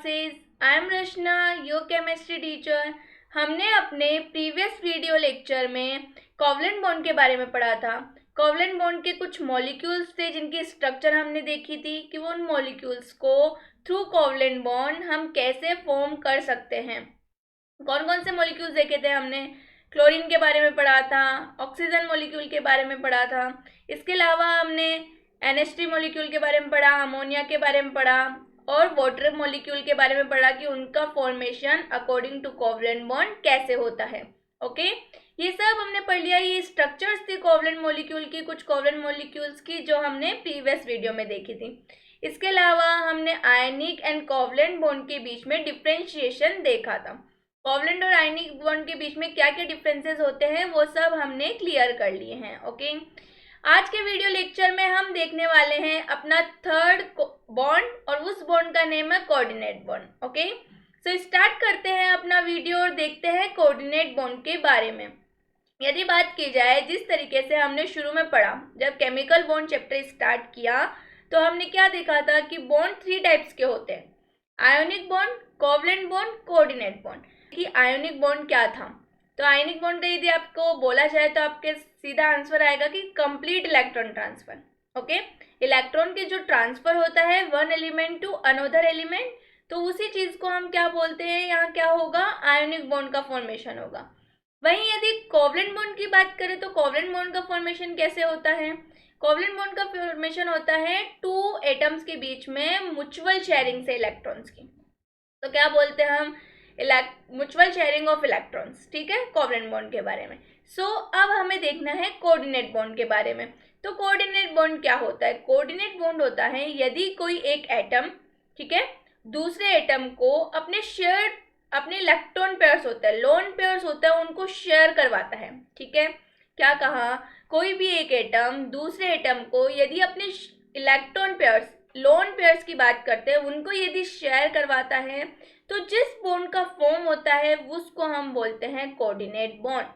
Classes. I am Rachna, your chemistry teacher. हमने अपने previous video lecture में कोवलेंट बॉन्ड के बारे में पढ़ा था। कोवलेंट बॉन्ड के कुछ मॉलिक्यूल्स थे जिनकी स्ट्रक्चर हमने देखी थी कि वो उन मॉलिक्यूल्स को थ्रू कोवलेंट बॉन्ड हम कैसे फॉर्म कर सकते हैं। कौन कौन से मॉलिक्यूल्स देखे थे हमने? क्लोरीन के बारे में पढ़ा था, ऑक्सीजन मॉलिक्यूल के बारे में पढ़ा था। इसके अलावा हमने NH3 मॉलिक्यूल के बारे में पढ़ा, अमोनिया के बारे में पढ़ा और वाटर मॉलिक्यूल के बारे में पढ़ा कि उनका formation according to covalent bond कैसे होता है। ओके, ये सब हमने पढ़ लिया। ये स्ट्रक्चर्स थी कोवलेंट मॉलिक्यूल की, कुछ कोवलेंट मॉलिक्यूल्स की जो हमने प्रीवियस वीडियो में देखी थी। इसके अलावा हमने आयनिक एंड कोवलेंट बॉन्ड के बीच में डिफ्रेंशिएशन देखा था। कोवलेंट और आयनिक बॉन्ड के बीच में क्या क्या डिफरेंसेस होते हैं वो सब हमने क्लियर कर लिए हैं। ओके, आज के वीडियो लेक्चर में हम देखने वाले हैं अपना थर्ड बॉन्ड और उस बॉन्ड का नेम है coordinate bond. Okay, so start करते हैं अपना वीडियो और देखते हैं कोऑर्डिनेट बॉन्ड के बारे में। यदि बात की जाए जिस तरीके से हमने शुरू में पढ़ा, जब केमिकल बॉन्ड चैप्टर स्टार्ट किया तो हमने क्या देखा था कि बॉन्ड 3 टाइप्स के होते हैं, ionic bond, covalent bond, coordinate bond. कि आयोनिक बॉन्ड क्या था, तो आयोनिक बॉन्ड का यदि आपको बोला जाए तो आपके सीधा आंसर आएगा कि complete electron transfer. Okay, electron के जो ट्रांसफर होता है one element to another element, तो उसी चीज को हम क्या बोलते हैं, यहाँ क्या होगा, आयोनिक बॉन्ड का फॉर्मेशन होगा। वहीं यदि कोवलेंट बॉन्ड की बात करें तो कोवलेंट बॉन्ड का फॉर्मेशन कैसे होता है? कोवलेंट बॉन्ड का फॉर्मेशन होता है 2 एटम्स के बीच में म्यूचुअल शेयरिंग से इलेक्ट्रॉन्स की, तो क्या बोलते हैं हम, म्यूचुअल शेयरिंग ऑफ इलेक्ट्रॉन्स। ठीक है, कोवलेंट बॉन्ड के बारे में। अब हमें देखना है कोऑर्डिनेट बॉन्ड के बारे में। तो कोऑर्डिनेट बॉन्ड क्या होता है? कोऑर्डिनेट बॉन्ड होता है यदि कोई एक एटम, ठीक है, दूसरे एटम को अपने इलेक्ट्रॉन पेयर्स होता है, लोन पेयर्स होता है, उनको शेयर करवाता है। ठीक है, क्या कहा, कोई भी एक एटम दूसरे एटम को यदि अपने इलेक्ट्रॉन पेयर्स, लोन पेयर्स की बात करते हैं, उनको यदि शेयर करवाता है तो जिस बॉन्ड का फॉर्म होता है उसको हम बोलते हैं कोऑर्डिनेट बॉन्ड।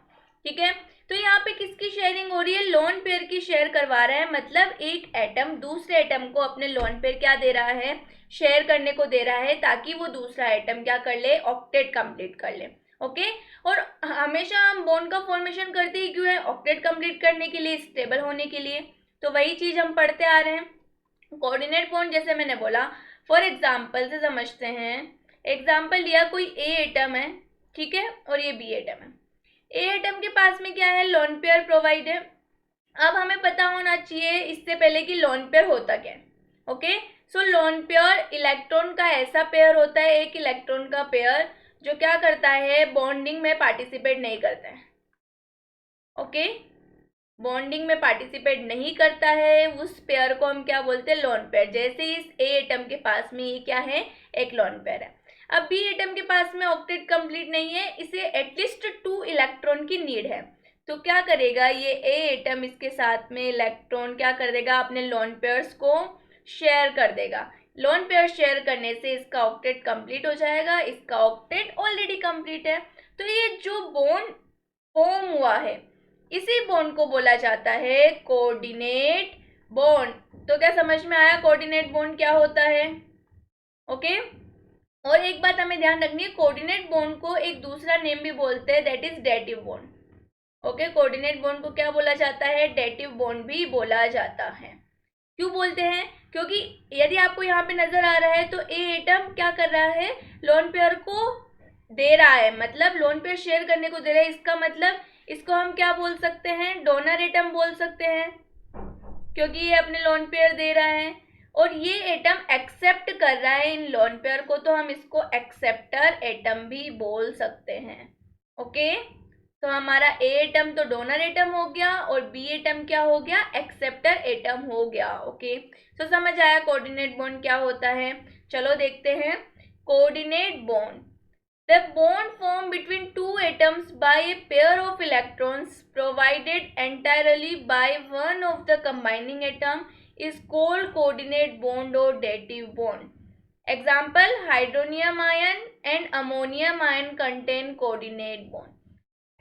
ठीक है, तो यहाँ पे किसकी शेयरिंग हो रही है? लोन पेयर की शेयर करवा रहा है, मतलब एक एटम दूसरे एटम को अपने लोन पेयर क्या दे रहा है, शेयर करने को दे रहा है, ताकि वो दूसरा एटम क्या कर ले, ऑक्टेट कंप्लीट कर ले। ओके, और हमेशा हम बॉन्ड का फॉर्मेशन करते ही क्यों है? ऑक्टेट कंप्लीट करने के लिए, स्टेबल होने के लिए। तो वही चीज हम पढ़ते आ रहे हैं। कोऑर्डिनेट बॉन्ड जैसे मैंने बोला, फॉर एग्जाम्पल से समझते हैं। एग्जाम्पल लिया, कोई ए एटम है, ठीक है, और ये बी एटम है। ए एटम के पास में क्या है, लोन पेयर प्रोवाइड है। अब हमें पता होना चाहिए इससे पहले कि लोन पेयर होता क्या है। ओके, सो लोन पेयर इलेक्ट्रॉन का ऐसा पेयर होता है, एक इलेक्ट्रॉन का पेयर जो क्या करता है, बॉन्डिंग में पार्टिसिपेट नहीं करता है। ओके, बॉन्डिंग में पार्टिसिपेट नहीं करता है, उस पेयर को हम क्या बोलते हैं, लोन पेयर। जैसे इस ए एटम के पास में ये क्या है, एक लोन पेयर है। अब बी एटम के पास में ऑक्टेट कंप्लीट नहीं है, इसे एटलीस्ट 2 इलेक्ट्रॉन की नीड है। तो क्या करेगा ये ए एटम, इसके साथ में इलेक्ट्रॉन क्या कर देगा, अपने लोन पेयर्स को शेयर कर देगा। लोन पेयर शेयर करने से इसका ऑक्टेट कंप्लीट हो जाएगा, इसका ऑक्टेट ऑलरेडी कंप्लीट है। तो ये जो बॉन्ड फॉर्म हुआ है, इसी बॉन्ड को बोला जाता है कोऑर्डिनेट बॉन्ड। तो क्या समझ में आया कोऑर्डिनेट बॉन्ड क्या होता है? ओके, और एक बात हमें ध्यान रखनी है, कोऑर्डिनेट बॉन्ड को एक दूसरा नेम भी बोलते हैं, that is dative bond. Okay, coordinate bond को क्या बोला जाता है, डेटिव बॉन्ड भी बोला जाता है। क्यों बोलते हैं? क्योंकि यदि आपको यहाँ पे नजर आ रहा है तो ए एटम क्या कर रहा है, लोन पेयर को दे रहा है, मतलब लोन पेयर शेयर करने को दे रहा है। इसका मतलब इसको हम क्या बोल सकते हैं, डोनर एटम बोल सकते हैं, क्योंकि ये अपने लोन पेयर दे रहा है और ये एटम एक्सेप्ट कर रहा है इन लोन पेयर को, तो हम इसको एक्सेप्टर एटम भी बोल सकते हैं। ओके, तो हमारा ए एटम तो डोनर एटम हो गया और बी एटम क्या हो गया, एक्सेप्टर एटम हो गया। ओके, तो समझ आया कोऑर्डिनेट बॉन्ड क्या होता है। चलो देखते हैं coordinate bond. The bond formed between 2 atoms by a pair of electrons provided entirely by one of the combining atom is called coordinate bond or dative bond. Example, hydronium ion and ammonium ion contain coordinate bond.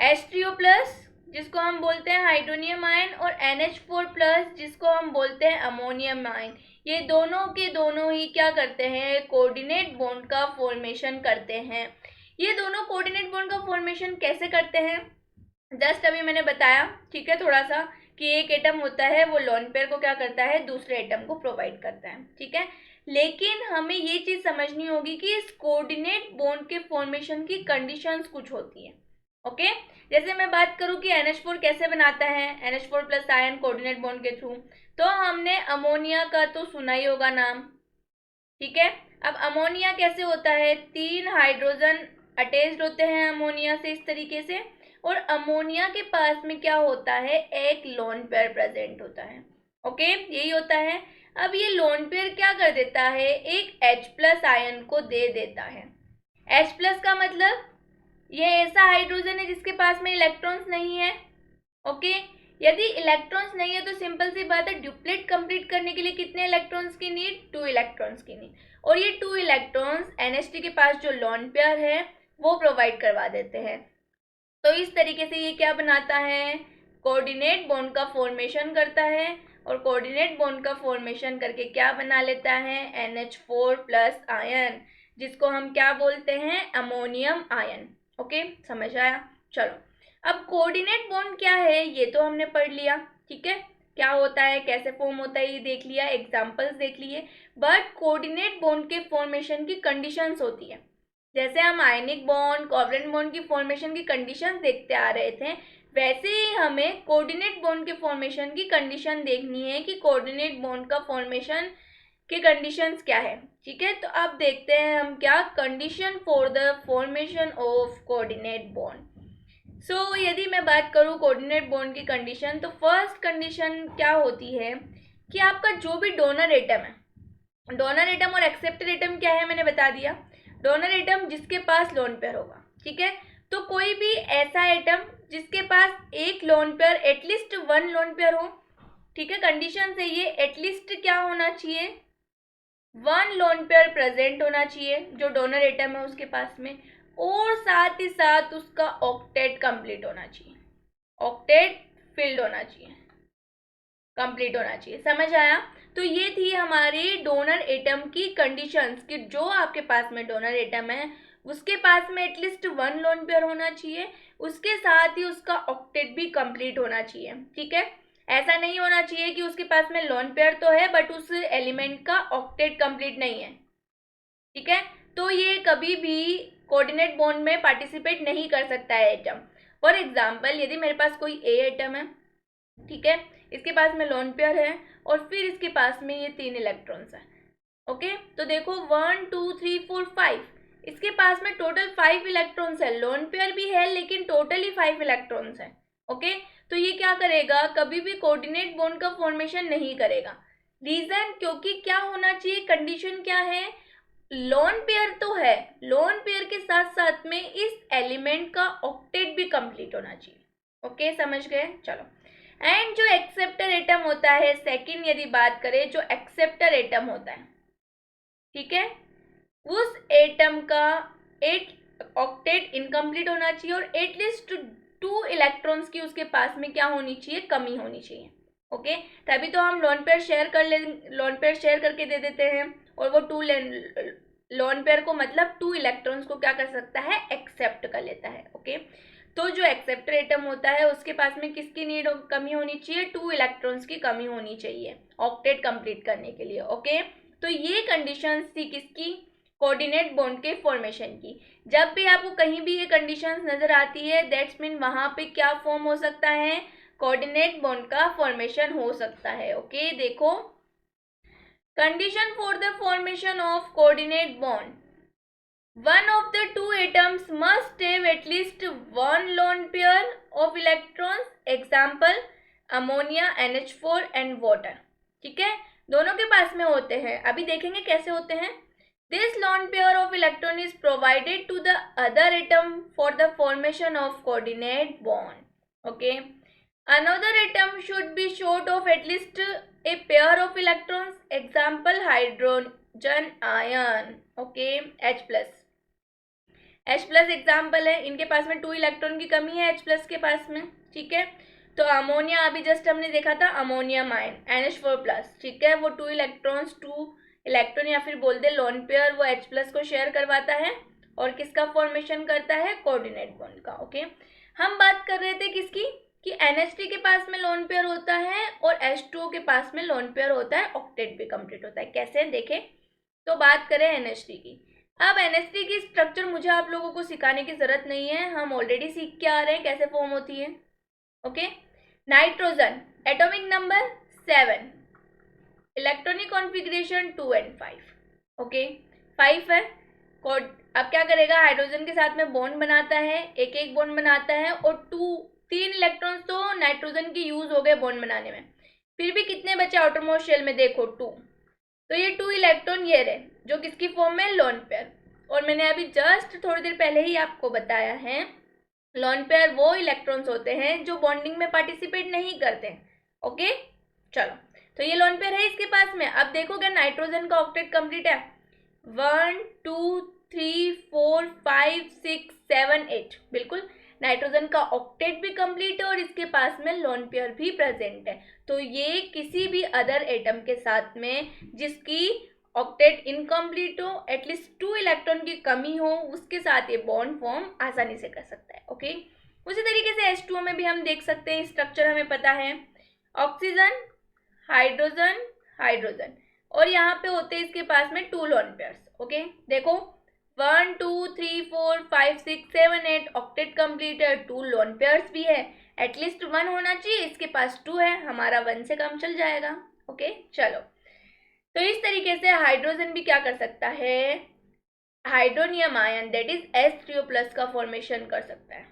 H3O plus जिसको हम बोलते हैं hydronium ion और NH4 plus जिसको हम बोलते हैं ammonium ion, ये दोनों के दोनों ही क्या करते हैं, कोऑर्डिनेट बॉन्ड का फॉर्मेशन करते हैं। ये दोनों कोऑर्डिनेट बॉन्ड का फॉर्मेशन कैसे करते हैं, जस्ट अभी मैंने बताया, ठीक है, थोड़ा सा, कि एक एटम होता है वो लोन पेयर को क्या करता है, दूसरे एटम को प्रोवाइड करता है, ठीक है। लेकिन हमें ये चीज समझनी होगी कि इस कोऑर्डिनेट बॉन्ड के फॉर्मेशन की कंडीशंस कुछ होती है, ओके। जैसे मैं बात करूं कि NH4 कैसे बनता है, NH4 plus ion coordinate bond के थ्रू, तो हमने अमोनिया का तो सुना ही होगा नाम, ठीक है। अब अमोनिया कैसे होता है, 3 हाइड्रोजन अटैच्ड होते हैं अमोनिया से इस तरीके से, और अमोनिया के पास में क्या होता है, एक लोन पेयर प्रेजेंट होता है, ओके, यही होता है। अब ये लोन पेयर क्या कर देता है, एक H+ आयन को दे देता है। H+ का मतलब ये ऐसा हाइड्रोजन है जिसके पास में इलेक्ट्रॉन्स नहीं है, ओके। यदि इलेक्ट्रॉन्स नहीं है तो सिंपल सी बात है, ड्यूप्लेट कंप्लीट करने के लिए कितने इलेक्ट्रॉन्स की नीड, 2 इलेक्ट्रॉन्स की नीड, और ये 2 इलेक्ट्रॉन्स NH3 के पास जो लोन पेयर है वो प्रोवाइड करवा देते हैं। तो इस तरीके से ये क्या बनाता है, कोऑर्डिनेट बॉन्ड का फॉर्मेशन करता है, और कोऑर्डिनेट बॉन्ड का फॉर्मेशन करके क्या बना लेता है, NH4+ आयन, जिसको हम क्या बोलते हैं, अमोनियम आयन, ओके, समझ आया। चलो, अब कोऑर्डिनेट बॉन्ड क्या है ये तो हमने पढ़ लिया, ठीक है, क्या होता है, कैसे फॉर्म होता है ये देख लिया, एग्जांपल्स देख लिए, बट कोऑर्डिनेट बॉन्ड के फॉर्मेशन की कंडीशंस होती है। जैसे हम आयनिक बॉन्ड, कोवलेंट बॉन्ड की फॉर्मेशन की कंडीशंस देखते आ रहे थे, वैसे ही हमें कोऑर्डिनेट बॉन्ड के फॉर्मेशन की कंडीशन देखनी है कि कोऑर्डिनेट बॉन्ड का फॉर्मेशन के कंडीशंस क्या है, ठीक है। तो अब देखते हैं हम क्या, condition for the formation of coordinate bond. So यदि मैं बात करूँ कोऑर्डिनेट बॉन्ड की कंडीशन, तो फर्स्ट कंडीशन क्या होती है कि आपका जो भी डोनर एटम है, डोनर एटम और एक्सेप्टर एटम क्या है मैंने बता दिया, डोनर एटम जिसके पास लोन पेयर होगा, ठीक है। तो कोई भी ऐसा एटम जिसके पास एक lone pair, at least 1 lone pair हो, ठीक है, कंडीशन से ये एटलीस्ट क्या होना चाहिए, 1 लोन पेयर प्रेजेंट होना चाहिए जो डोनर एटम है उसके पास में, और साथ ही साथ उसका ऑक्टेट कंप्लीट होना चाहिए, ऑक्टेट फिल्ड होना चाहिए, कंप्लीट होना चाहिए, समझ आया। तो ये थी हमारी डोनर एटम की कंडीशंस कि जो आपके पास में डोनर एटम है उसके पास में एटलीस्ट 1 लोन पेयर होना चाहिए, उसके साथ ही उसका ऑक्टेट भी कंप्लीट होना चाहिए, ठीक है। ऐसा नहीं होना चाहिए कि उसके पास में लोन पेयर तो है बट उस एलिमेंट का ऑक्टेट कंप्लीट नहीं है, ठीक है। तो ये कभी भी कोऑर्डिनेट बॉन्ड में पार्टिसिपेट नहीं कर सकता है एटम। फॉर एग्जाम्पल, यदि मेरे पास कोई ए एटम है, ठीक है, इसके पास में लोन पेयर है और फिर इसके पास में ये 3 इलेक्ट्रॉन्स हैं, ओके। तो देखो 1 2 3 4 5, इसके पास में टोटल 5 इलेक्ट्रॉन्स है, लोन पेयर भी है लेकिन टोटली 5 इलेक्ट्रॉन्स है, ओके। तो ये क्या करेगा, कभी भी कोऑर्डिनेट बॉन्ड का फॉर्मेशन नहीं करेगा। रीजन, क्योंकि क्या होना चाहिए, कंडीशन क्या है, लोन पेयर तो है, लोन पेयर के साथ साथ में इस एलिमेंट का ऑक्टेट भी कंप्लीट होना चाहिए, ओके, समझ गए। चलो, एंड जो एक्सेप्टर एटम होता है, सेकंड यदि बात करें, जो एक्सेप्टर एटम होता है, ठीक है, उस एटम का 8 ऑक्टेट इनकम्प्लीट होना चाहिए और एटलीस्ट 2 इलेक्ट्रॉन्स की उसके पास में क्या होनी चाहिए, कमी होनी चाहिए, ओके। तभी तो हम लोन पेयर शेयर कर ले, लोन पेयर शेयर करके दे देते हैं, और वो 2 लोन पेयर को मतलब 2 इलेक्ट्रॉन्स को क्या कर सकता है, एक्सेप्ट कर लेता है, ओके। तो जो एक्सेप्टर एटम होता है उसके पास में किसकी नीड कमी होनी चाहिए, 2 इलेक्ट्रॉन्स की कमी होनी चाहिए ऑक्टेट कंप्लीट करने के लिए, ओके। तो ये कंडीशंस थी किसकी, कोऑर्डिनेट बॉन्ड के फॉर्मेशन की। जब भी आपको कहीं भी ये कंडीशंस नजर आती है, दैट्स मीन वहां पे क्या फॉर्म हो सकता है, कोऑर्डिनेट बॉन्ड का फॉर्मेशन हो सकता है, ओके। देखो, condition for the formation of coordinate bond, one of the 2 atoms must have at least 1 lone pair of electrons, example ammonia, NH4 and water, ठीक है, दोनों के पास में होते हैं। अभी देखेंगे कैसे होते हैं। This lone pair of electron is provided to the other atom for the formation of coordinate bond, okay. Another atom should be short of at least a pair of electrons, example hydrogen ion, okay, H+, H+ example है, इनके पास में 2 electron की कमी है H+ के पास में, ठीक है। तो अमोनिया अभी जस्ट हमने देखा था, अमोनियम आयन NH4+, ठीक है, वो 2 इलेक्ट्रॉन या फिर बोल दे लोन पेयर, वो H+ को शेयर करवाता है और किसका फॉर्मेशन करता है, कोऑर्डिनेट बॉन्ड का। ओके, हम बात कर रहे थे किसकी, कि NH3 के पास में लोन पेयर होता है और H2O के पास में लोन पेयर होता है, ऑक्टेट भी कंप्लीट होता है। कैसे देखें, तो बात करें NH3 की। अब NH3 की स्ट्रक्चर मुझे आप लोगों को सिखाने की जरूरत नहीं है, हम ऑलरेडी सीख के आ रहे हैं कैसे फॉर्म होती है। Okay, nitrogen atomic number 7, electronic configuration 2 and 5। Okay, 5 है। अब क्या करेगा, हाइड्रोजन के साथ में बॉन्ड बनाता है, एक एक बॉन्ड बनाता है, और 3 इलेक्ट्रॉन्स तो नाइट्रोजन के यूज हो गए बॉन्ड बनाने में, फिर भी कितने बचे आउटरमोस्ट शेल में, देखो 2। तो ये 2 इलेक्ट्रॉन ये रहे जो किसकी फॉर्म में, लोन पेयर। और मैंने अभी जस्ट थोड़ी देर पहले ही आपको बताया है, लोन पेयर वो इलेक्ट्रॉन्स होते हैं जो बॉन्डिंग में पार्टिसिपेट नहीं करते। ओके, चलो, तो ये लोन पेयर है इसके पास में। अब देखो क्या नाइट्रोजन का ऑक्टेट कंप्लीट है, 1 2 3 4 5 6 7 8, बिल्कुल नाइट्रोजन का ऑक्टेट भी कंप्लीट है और इसके पास में लोन पेयर भी प्रेजेंट है। तो ये किसी भी अदर एटम के साथ में जिसकी ऑक्टेट इनकम्प्लीट हो, एटलीस्ट 2 इलेक्ट्रॉन की कमी हो, उसके साथ ये बॉन्ड फॉर्म आसानी से कर सकता है। ओके, उसी तरीके से H2O में भी हम देख सकते हैं, स्ट्रक्चर हमें पता है, ऑक्सीजन, हाइड्रोजन, हाइड्रोजन, और यहाँ पे होते हैं इसके पास में 2 लोन पेयर्स। ओके, देखो 1 2 3 4 5 6 7 8, ऑक्टेट कंप्लीट है, 2 लोन पेयर्स भी है, एटलीस्ट 1 होना चाहिए, इसके पास 2 है, हमारा 1 से कम चल जाएगा। ओके, चलो, तो इस तरीके से हाइड्रोजन भी क्या कर सकता है, hydronium ion that is H3O+ का फॉर्मेशन कर सकता है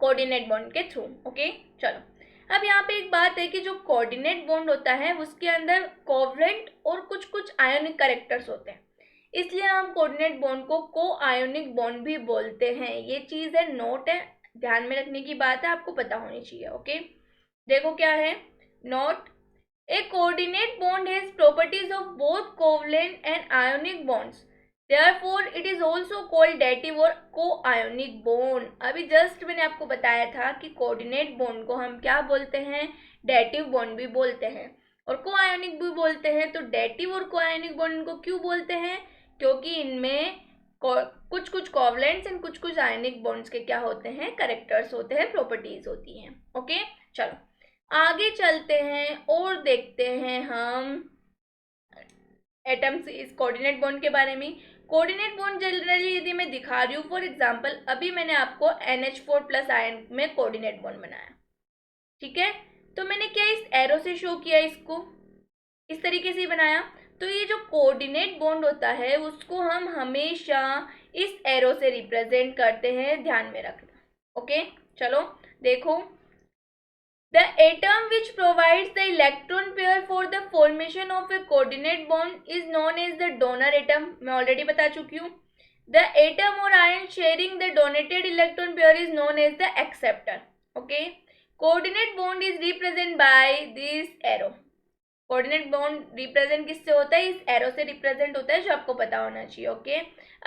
कोऑर्डिनेट बॉन्ड के थ्रू। ओके, चलो, अब यहाँ पे एक बात है कि जो कोऑर्डिनेट बॉन्ड होता है उसके अंदर कोवलेंट और कुछ कुछ आयोनिक कैरेक्टर्स होते हैं, इसलिए हम कोऑर्डिनेट बॉन्ड को को आयोनिक बॉन्ड भी बोलते हैं। ये चीज़ है, नोट है, ध्यान में रखने की बात है, आपको पता होनी चाहिए। ओके, देखो क्या है, note, a coordinate bond has properties of both covalent and ionic bonds, therefore it is also called dative or co-ionic bond। अभी जस्ट मैंने आपको बताया था कि कोऑर्डिनेट बॉन्ड को हम क्या बोलते हैं, डेटिव बॉन्ड भी बोलते हैं और को-आयोनिक भी बोलते हैं। तो डेटिव और को-आयोनिक बॉन्ड को क्यों बोलते हैं, क्योंकि इनमें कुछ कुछ कोवलेंट्स एंड कुछ कुछ आयनिक बॉन्ड्स के क्या होते हैं, कैरेक्टर्स होते हैं, प्रॉपर्टीज होती हैं। ओके, चलो आगे चलते हैं और देखते हैं हम एटम्स इस कोऑर्डिनेट बॉन्ड के बारे में। कोऑर्डिनेट बॉन्ड जनरली यदि मैं दिखा रही हूँ, फॉर एग्जांपल अभी मैंने आपको NH4+ आयन में कोऑर्डिनेट बॉन्ड बनाया, ठीक है, तो मैंने क्या इस एरो से शो किया, इसको इस तरीके से ही बनाया। तो ये जो कोऑर्डिनेट बॉन्ड होता है उसको हम हमेशा इस एरो से रिप्रेजेंट करते हैं, ध्यान में रखना। ओके, चलो देखो, the atom which provides the electron pair for the formation of a coordinate bond is known as the donor atom। मैं ऑलरेडी बता चुकी हूँ। the atom or ion sharing the donated electron pair is known as the acceptor। okay, coordinate bond is represented by this arrow। Coordinate bond represent किससे होता है, इस arrow से represent होता है, जो आपको पता होना चाहिए। ओके,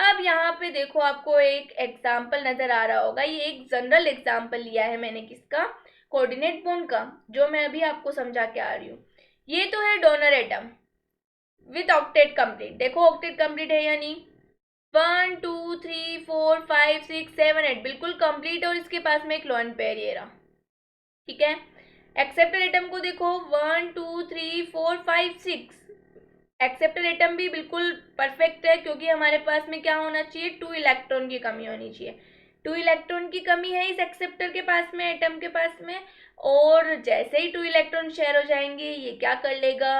अब यहाँ पे देखो आपको एक एग्जाम्पल नजर आ रहा होगा, ये एक जनरल एग्जाम्पल लिया है मैंने किसका, कोऑर्डिनेट बॉन्ड का, जो मैं अभी आपको समझा के आ रही हूँ। ये तो है donor atom with octet complete, देखो ऑक्टेट कंप्लीट है या नहीं, 1 2 3 4 5 6 7 8 बिल्कुल कंप्लीट, और इसके पास में एक लोन पेयर ये रहा, ठीक है। एक्सेप्टर एटम को देखो 1 2 3 4 5 6, एक्सेप्टर एटम भी बिल्कुल परफेक्ट है, क्योंकि हमारे पास में क्या होना चाहिए, 2 इलेक्ट्रॉन की कमी होनी चाहिए। 2 इलेक्ट्रॉन की कमी है इस एक्सेप्टर के पास में, एटम के पास में, और जैसे ही 2 इलेक्ट्रॉन शेयर हो जाएंगे ये क्या कर लेगा,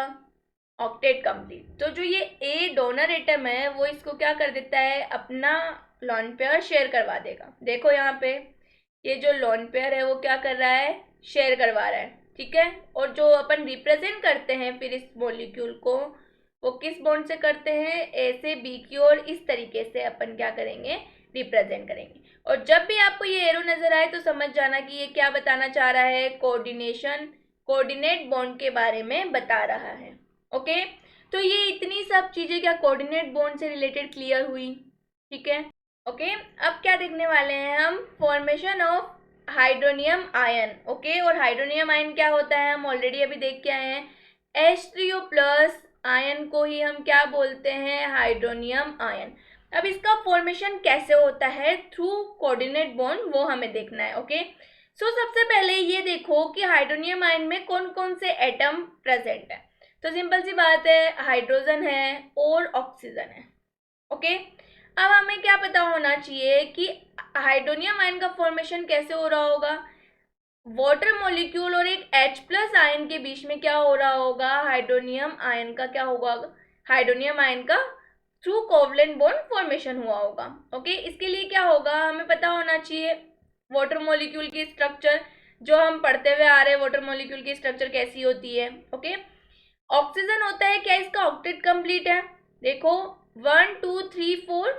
ऑक्टेट कंप्लीट। तो जो ये ए डोनर एटम है वो इसको क्या कर देता है, अपना लोन पेयर शेयर करवा देगा। देखो यहाँ पे ये जो लोन पेयर है वो क्या कर रहा है, शेयर करवा रहा है, ठीक है। और जो अपन रिप्रेजेंट करते हैं फिर इस मॉलिक्यूल को, वो किस बॉन्ड से करते हैं, ए से बी की ओर, इस तरीके से अपन क्या करेंगे, रिप्रेजेंट करेंगे। और जब भी आपको ये एरो नजर आए तो समझ जाना कि ये क्या बताना चाह रहा है, कोऑर्डिनेट बॉन्ड के बारे में बता रहा है। ओके, तो ये इतनी सब चीजें क्या कोऑर्डिनेट बॉन्ड से रिलेटेड क्लियर हुई, ठीक है। ओके, अब क्या देखने वाले हैं हम, formation of hydronium ion. Okay, और हाइड्रोनियम आयन क्या होता है हम ऑलरेडी अभी देख के आए हैं। H3O प्लस आयन को ही हम क्या बोलते हैं, हाइड्रोनियम आयन। अब इसका फॉर्मेशन कैसे होता है, थ्रू कोऑर्डिनेट बॉन्ड, वो हमें देखना है। ओके, सो सबसे पहले ये देखो कि हाइड्रोनियम आयन में कौन कौन से एटम प्रेजेंट है। तो सिंपल सी बात है, हाइड्रोजन है और ऑक्सीजन है। ओके, अब हमें क्या पता होना चाहिए कि हाइड्रोनियम आयन का फॉर्मेशन कैसे हो रहा होगा। वाटर मॉलिक्यूल और एक H प्लस आयन के बीच में क्या हो रहा होगा, हाइड्रोनियम आयन का क्या होगा, हाइड्रोनियम आयन का थ्रू कोवलेंट बॉन्ड फॉर्मेशन हुआ होगा। ओके, इसके लिए क्या होगा, हमें पता होना चाहिए वाटर मॉलिक्यूल की स्ट्रक्चर, जो हम पढ़ते हुए आ रहे हैं वाटर मॉलिक्यूल की स्ट्रक्चर कैसी होती है। ओके, ऑक्सीजन होता है, क्या इसका ऑक्टेट कंप्लीट है, देखो 1 2 3 4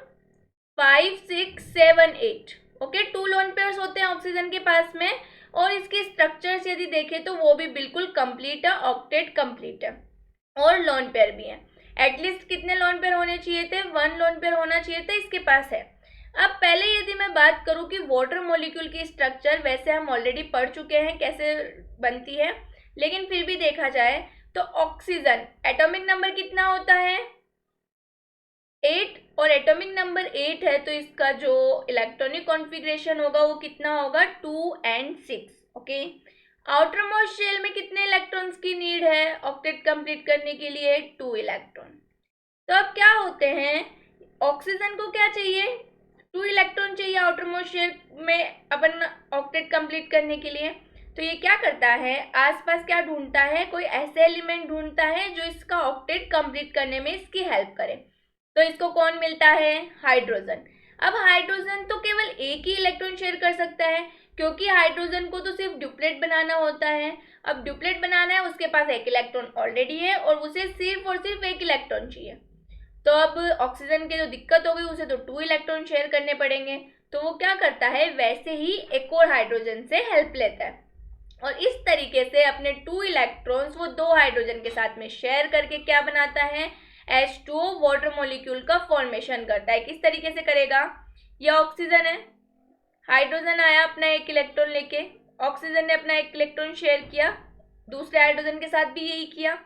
5 6 7 8। ओके, 2 लोन पेयर्स होते हैं ऑक्सीजन के पास में, और इसके स्ट्रक्चर्स यदि देखें तो वो भी बिल्कुल कंप्लीट है, ऑक्टेट कंप्लीट है, और लोन पेयर भी है। एटलीस्ट कितने लोन पेयर होने चाहिए थे, 1 लोन पेयर होना चाहिए था, इसके पास है। अब पहले यदि मैं बात करूं कि वाटर मॉलिक्यूल की स्ट्रक्चर, वैसे हम ऑलरेडी पढ़ चुके हैं कैसे बनती है, लेकिन फिर भी देखा जाए तो ऑक्सीजन एटॉमिक नंबर कितना होता है, 8, और एटॉमिक नंबर 8 है तो इसका जो इलेक्ट्रॉनिक कॉन्फ़िगरेशन होगा वो कितना होगा, 2 and 6। Okay, outermost shell में कितने इलेक्ट्रॉन्स की नीड है ऑक्टेट कंप्लीट करने के लिए, 2 इलेक्ट्रॉन। तो अब क्या होते हैं, ऑक्सीजन को क्या चाहिए, 2 इलेक्ट्रॉन चाहिए आउटर मोस्ट शेल में अपन ऑक्टेट कंप्लीट करने के लिए। तो ये क्या करता है, आसपास क्या ढूंढता है, कोई ऐसे एलिमेंट ढूंढता है जो इसका ऑक्टेट कंप्लीट करने में इसकी हेल्प करे। तो इसको कौन मिलता है, हाइड्रोजन। अब हाइड्रोजन तो केवल एक ही इलेक्ट्रॉन शेयर कर सकता है, क्योंकि हाइड्रोजन को तो सिर्फ ड्यूप्लेट बनाना होता है। अब ड्यूप्लेट बनाना है, उसके पास एक इलेक्ट्रॉन ऑलरेडी है और उसे सिर्फ और सिर्फ एक इलेक्ट्रॉन चाहिए। तो अब ऑक्सीजन की जो दिक्कत होगी, उसे तो 2 इलेक्ट्रॉन शेयर करने पड़ेंगे, तो वो क्या करता है, वैसे ही एक और हाइड्रोजन से हेल्प लेता है, और इस तरीके से अपने 2 इलेक्ट्रॉन्स वो 2 हाइड्रोजन के साथ में शेयर करके क्या बनाता है, H2O वाटर मॉलिक्यूल का फॉर्मेशन करता है। किस तरीके से करेगा, ये ऑक्सीजन है, हाइड्रोजन आया अपना एक इलेक्ट्रॉन लेके, ऑक्सीजन ने अपना एक इलेक्ट्रॉन शेयर किया, दूसरे हाइड्रोजन के साथ भी यही किया।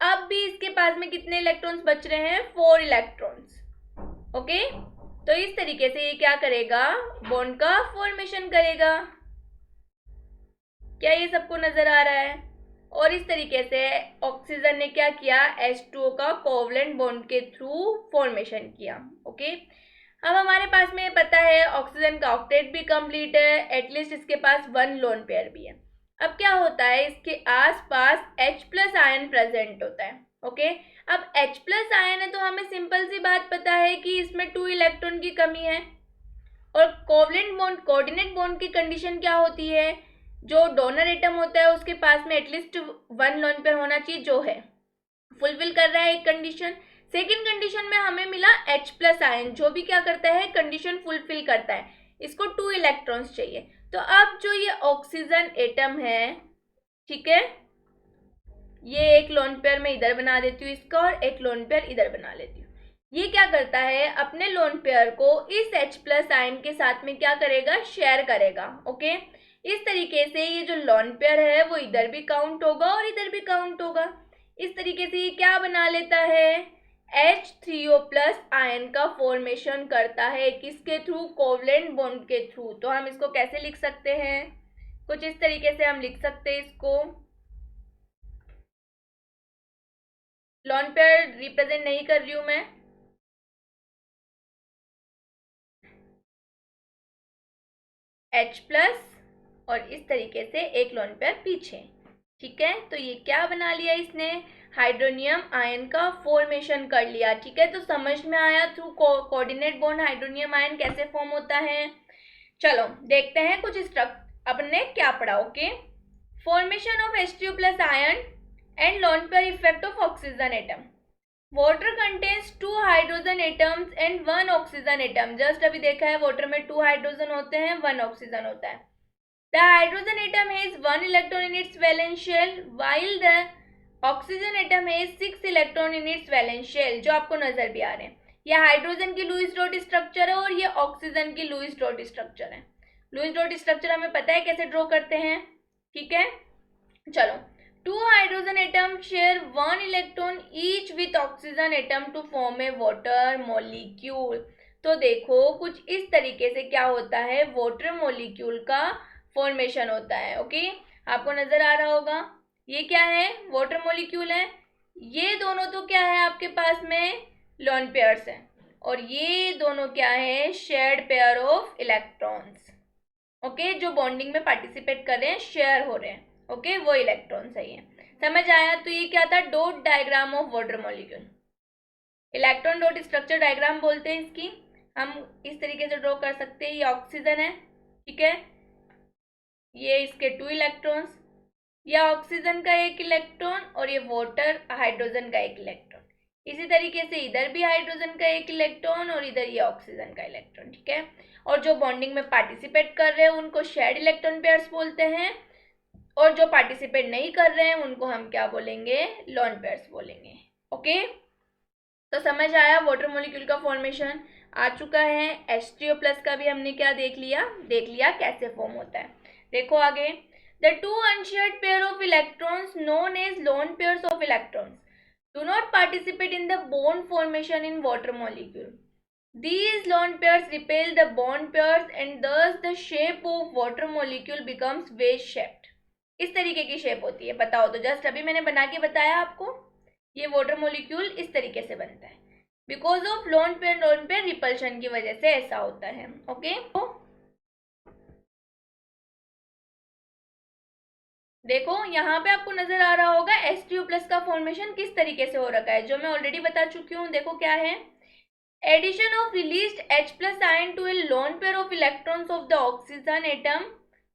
अब भी इसके पास में कितने इलेक्ट्रॉन्स बच रहे हैं, 4 इलेक्ट्रॉन्स। ओके, तो इस तरीके से ये क्या करेगा, बॉन्ड का फॉर्मेशन करेगा। क्या ये सबको नजर आ रहा है, और इस तरीके से ऑक्सीजन ने क्या किया, H2O का कोवलेंट बॉन्ड के थ्रू फॉर्मेशन किया। ओके, अब हमारे पास में पता है ऑक्सीजन का ऑक्टेट भी कंप्लीट है, एटलीस्ट इसके पास 1 लोन पेयर भी है। अब क्या होता है, इसके आसपास H प्लस आयन प्रेजेंट होता है। ओके, अब H प्लस आयन है तो हमें सिंपल सी बात पता है कि इसमें 2 इलेक्ट्रॉन की कमी है, और कोवलेंट बॉन्ड, कोऑर्डिनेट बॉन्ड की कंडीशन क्या होती है, जो डोनर एटम होता है उसके पास में एटलीस्ट 1 लोन पेयर होना चाहिए, जो है फुलफिल कर रहा है एक कंडीशन। सेकेंड कंडीशन में हमें मिला H प्लस आयन, जो भी क्या करता है, कंडीशन फुलफिल करता है, इसको 2 इलेक्ट्रॉन्स चाहिए। तो अब जो ये ऑक्सीजन एटम है, ठीक है, ये एक लोन पेयर में इधर बना देती हूँ इसका, और एक लोन पेयर इधर बना लेती हूँ। ये क्या करता है, अपने लोन पेयर को इस H प्लस आयन के साथ में क्या करेगा, शेयर करेगा। ओके, इस तरीके से ये जो लोन पेयर है वो इधर भी काउंट होगा और इधर भी काउंट होगा। इस तरीके से ये क्या बना लेता है, H3O प्लस आयन का फॉर्मेशन करता है, किसके थ्रू, कोवलेंट बॉन्ड के थ्रू। तो हम इसको कैसे लिख सकते हैं, कुछ इस तरीके से हम लिख सकते हैं इसको, लोन पेयर रिप्रेजेंट नहीं कर रही हूं मैं, H प्लस और इस तरीके से एक लोन पेयर पीछे। ठीक है, तो ये क्या बना लिया इसने, हाइड्रोनियम आयन का फॉर्मेशन कर लिया। ठीक है, तो समझ में आया through coordinate bond hydronium ion कैसे फॉर्म होता है। चलो देखते हैं कुछ स्ट्रक्चर अपन ने क्या पढ़ा। Okay, formation of H3O plus ion and lone pair effect of oxygen atom. Water contains 2 hydrogen atoms and 1 oxygen atom. Just अभी देखा है वाटर में 2 हाइड्रोजन होते हैं, 1 ऑक्सीजन होता है। The hydrogen atom has 1 electron in its valence shell while the oxygen atom has 6 electron in its valence shell, जो आपको नजर भी आ रहे हैं। ये हाइड्रोजन की लुईस डॉट स्ट्रक्चर है और ये ऑक्सीजन की लुईस डॉट स्ट्रक्चर है। लुईस डॉट स्ट्रक्चर हमें पता है कैसे ड्रॉ करते हैं, ठीक है। चलो, 2 hydrogen atom share 1 electron each with oxygen atom to form a water molecule. तो देखो कुछ इस तरीके से क्या होता है, वाटर मॉलिक्यूल का फॉर्मेशन होता है। ओके, आपको नजर आ रहा होगा, ये क्या है, वाटर मॉलिक्यूल है। ये दोनों तो क्या है आपके पास में, लोन पेयर्स हैं, और ये दोनों क्या है, shared pair of electrons. Okay, जो बॉन्डिंग में पार्टिसिपेट कर रहे हैं, शेयर हो रहे हैं, ओके, वो इलेक्ट्रॉन सही है, समझ आया। तो ये क्या था, dot diagram of water molecule, electron dot structure diagram बोलते हैं इसकी। हम इस तरीके से ड्रॉ कर सकते हैं, ये ऑक्सीजन है, ठीक है, ये इसके 2 इलेक्ट्रॉन्स, या ऑक्सीजन का 1 इलेक्ट्रॉन और ये वाटर हाइड्रोजन का 1 इलेक्ट्रॉन। इसी तरीके से इधर भी हाइड्रोजन का 1 इलेक्ट्रॉन और इधर ये ऑक्सीजन का इलेक्ट्रॉन, ठीक है। और जो बॉन्डिंग में पार्टिसिपेट कर रहे हैं उनको शेयर्ड इलेक्ट्रॉन पेयर्स बोलते हैं, और जो पार्टिसिपेट नहीं कर रहे हैं उनको हम क्या बोलेंगे, लोन पेयर्स बोलेंगे। ओके, तो समझ आया, वाटर मॉलिक्यूल का फॉर्मेशन आ चुका है। H3O+ का भी हमने क्या देख लिया कैसे फॉर्म होता है। देखो आगे, the 2 unshared pair of electrons known as lone pairs of electrons do not participate in the bond formation in water molecule. These lone pairs repel the bond pairs and thus the shape of water molecule becomes wedge shaped. इस तरीके की shape होती है, बताओ तो just अभी मैंने बना के बताया आपको, ये वाटर मॉलिक्यूल इस तरीके से बनता है, because of lone pair repulsion की वजह से ऐसा होता है। ओके, देखो यहाँ पे आपको नजर आ रहा होगा H3O+ का फॉर्मेशन किस तरीके से हो रखा है, जो मैं ऑलरेडी बता चुकी हूँ। देखो क्या है, addition of released H+ ion to a lone pair of electrons of the oxygen atom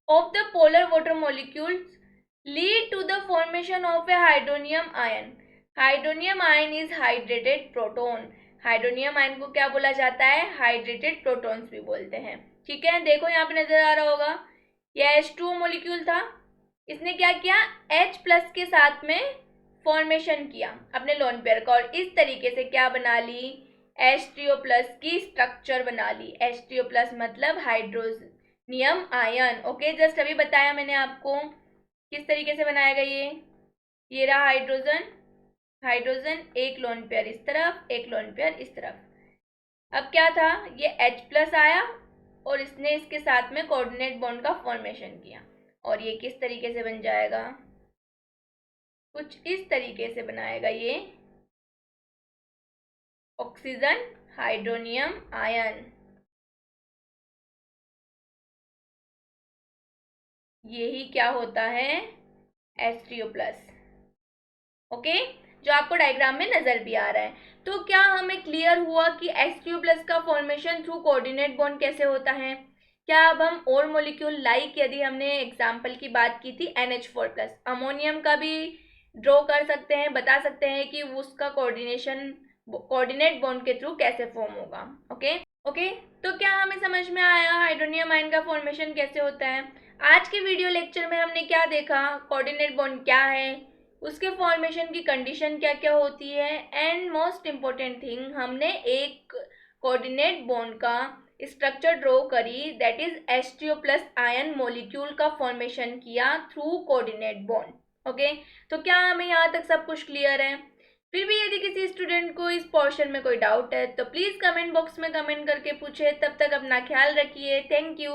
of the polar water molecules lead to the formation of a hydronium ion. Hydronium ion is hydrated proton. Hydronium ion को क्या बोला जाता है, hydrated protons भी बोलते हैं, ठीक है। देखो यहाँ पे नजर आ रहा होगा, यह H2O मॉलिक्यूल था, इसने क्या किया, H+ के साथ में फॉर्मेशन किया अपने लोन पेयर का, और इस तरीके से क्या बना ली, H3O+ की स्ट्रक्चर बना ली। H3O+ मतलब हाइड्रोनियम आयन। ओके, जस्ट अभी बताया मैंने आपको किस तरीके से बनाएगा, ये रहा हाइड्रोजन, हाइड्रोजन, एक लोन पेयर इस तरफ, एक लोन पेयर इस तरफ। अब क्या था, ये H+ आया और इसने इसके साथ में कोऑर्डिनेट बॉन्ड का फॉर्मेशन किया, और ये किस तरीके से बन जाएगा, कुछ इस तरीके से बनाएगा, ये ऑक्सीजन हाइड्रोनियम आयन। यही क्या होता है, H3O+। ओके, जो आपको डायग्राम में नजर भी आ रहा है। तो क्या हमें क्लियर हुआ कि H3O+ का फॉर्मेशन थ्रू कोऑर्डिनेट बॉन्ड कैसे होता है। क्या अब हम और मॉलिक्यूल लाइक, यदि हमने एग्जाम्पल की बात की थी NH4+, अमोनियम का भी ड्रॉ कर सकते हैं, बता सकते हैं कि उसका कोऑर्डिनेट बॉन्ड के थ्रू कैसे फॉर्म होगा। ओके, तो क्या हमें समझ में आया हाइड्रोनियम आयन का फॉर्मेशन कैसे होता है। आज के वीडियो लेक्चर में हमने क्या देखा, कोऑर्डिनेट बॉन्ड क्या है, उसके फॉर्मेशन की कंडीशन क्या क्या होती है, एंड मोस्ट इम्पोर्टेंट थिंग, हमने एक कोऑर्डिनेट बॉन्ड का स्ट्रक्चर ड्रॉ करी, that is H3O+ ion molecule का फॉर्मेशन किया थ्रू कोऑर्डिनेट बॉन्ड। ओके, तो क्या हमें यहाँ तक सब कुछ क्लियर है। फिर भी यदि किसी स्टूडेंट को इस पोर्शन में कोई डाउट है तो प्लीज़ कमेंट बॉक्स में कमेंट करके पूछे। तब तक अपना ख्याल रखिए, थैंक यू।